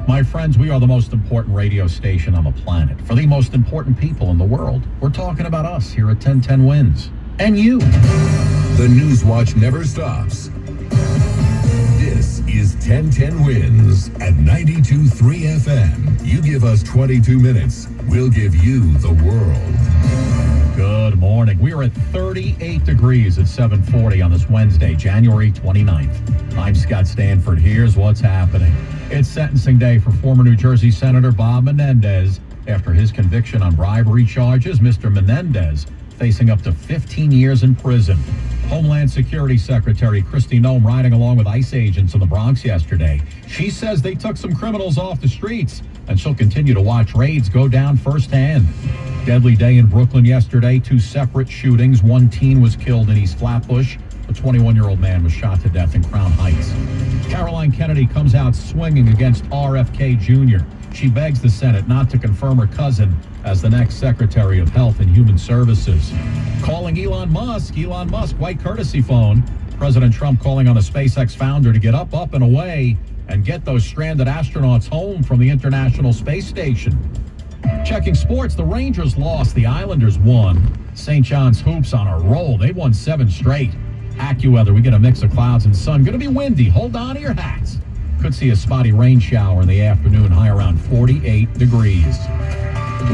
My friends, we are the most important radio station on the planet for the most important people in the world. We're talking about us here at 1010 Wins. And you. The News Watch never stops. This is 1010 Wins at 92.3 FM. You give us 22 minutes, we'll give you the world. Good morning. We are at 38 degrees at 7:40 on this Wednesday, January 29th. I'm Scott Stanford. Here's what's happening. It's sentencing day for former New Jersey Senator Bob Menendez. After his conviction on bribery charges, Mr. Menendez facing up to 15 years in prison. Homeland Security Secretary Kristi Noem riding along with ICE agents in the Bronx yesterday. She says they took some criminals off the streets, and she'll continue to watch raids go down firsthand. Deadly day in Brooklyn yesterday. 2 separate shootings. 1 teen was killed in East Flatbush. A 21-year-old man was shot to death in Crown Heights. Caroline Kennedy comes out swinging against RFK Jr. She begs the Senate not to confirm her cousin as the next Secretary of Health and Human Services. Calling Elon Musk, white courtesy phone. President Trump calling on the SpaceX founder to get up and away and get those stranded astronauts home from the International Space Station. Checking sports, the Rangers lost, the Islanders won. St. John's Hoops on a roll. They won 7 straight. AccuWeather, we get a mix of clouds and sun. Going to be windy. Hold on to your hats. Could see a spotty rain shower in the afternoon, high around 48 degrees.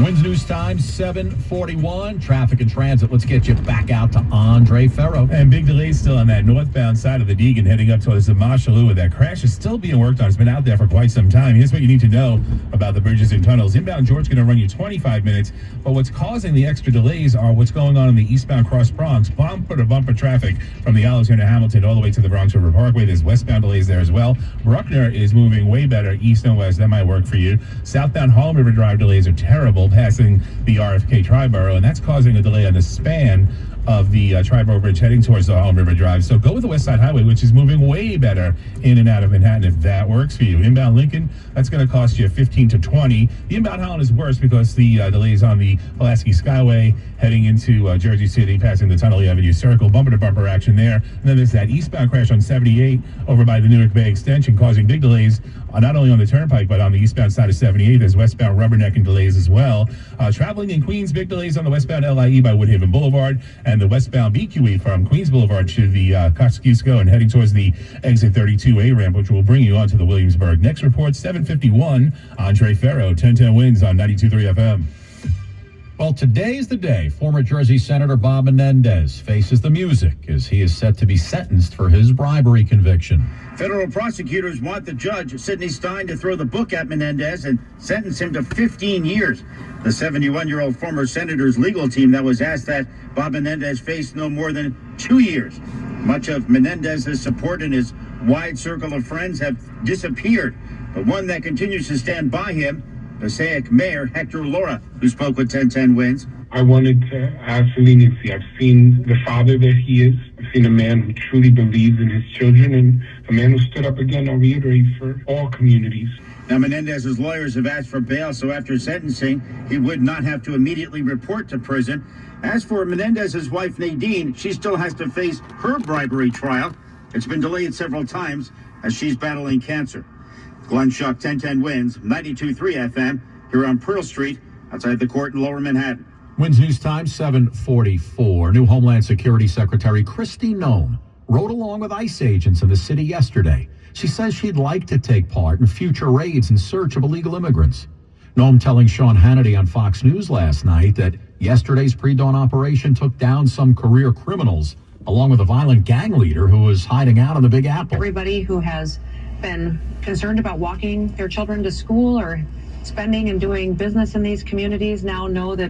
Winds News Time, 7:41. Traffic and transit. Let's get you back out to Andre Ferro. And big delays still on that northbound side of the Deegan heading up towards the Marshalloo. That crash is still being worked on. It's been out there for quite some time. Here's what you need to know about the bridges and tunnels. Inbound George going to run you 25 minutes. But what's causing the extra delays are what's going on in the eastbound cross Bronx. Bumper-to-bumper traffic from the Alexander Hamilton all the way to the Bronx River Parkway. There's westbound delays there as well. Bruckner is moving way better east and west. That might work for you. Southbound Harlem River Drive delays are terrible, passing the RFK Triborough, and that's causing a delay on the span of the Triborough Bridge heading towards the Harlem River Drive. So go with the West Side Highway, which is moving way better in and out of Manhattan, if that works for you. Inbound Lincoln, that's going to cost you 15 to 20. The inbound Holland is worse because the delays on the Pulaski Skyway heading into Jersey City, passing the Tunnel Avenue Circle, bumper-to-bumper action there. And then there's that eastbound crash on 78 over by the Newark Bay Extension, causing big delays not only on the Turnpike, but on the eastbound side of 78. There's westbound rubbernecking delays as well. Traveling in Queens, big delays on the westbound LIE by Woodhaven Boulevard, and the westbound BQE from Queens Boulevard to the Kosciuszko and heading towards the exit 32A ramp, which will bring you onto the Williamsburg. Next report, 7:51. Andre Ferro, 1010 Wins on 92.3 FM. Well, today's the day former Jersey Senator Bob Menendez faces the music as he is set to be sentenced for his bribery conviction. Federal prosecutors want the judge, Sidney Stein, to throw the book at Menendez and sentence him to 15 years. The 71-year-old former senator's legal team that was asked that Bob Menendez faced no more than 2 years. Much of Menendez's support and his wide circle of friends have disappeared, but one that continues to stand by him, Passaic Mayor Hector Laura, who spoke with 1010 Wins. I wanted to ask leniency. I've seen the father that he is. I've seen a man who truly believes in his children and a man who stood up again, I'll reiterate, for all communities. Now, Menendez's lawyers have asked for bail, so after sentencing, he would not have to immediately report to prison. As for Menendez's wife, Nadine, she still has to face her bribery trial. It's been delayed several times as she's battling cancer. Glenn Schuck, 1010 Wins, 92.3 FM, here on Pearl Street, outside the court in Lower Manhattan. Winds News Time, 7:44. New Homeland Security Secretary Kristi Noem rode along with ICE agents in the city yesterday. She says she'd like to take part in future raids in search of illegal immigrants. Noem telling Sean Hannity on Fox News last night that yesterday's pre-dawn operation took down some career criminals, along with a violent gang leader who was hiding out on the Big Apple. Everybody who has been concerned about walking their children to school or spending and doing business in these communities now know that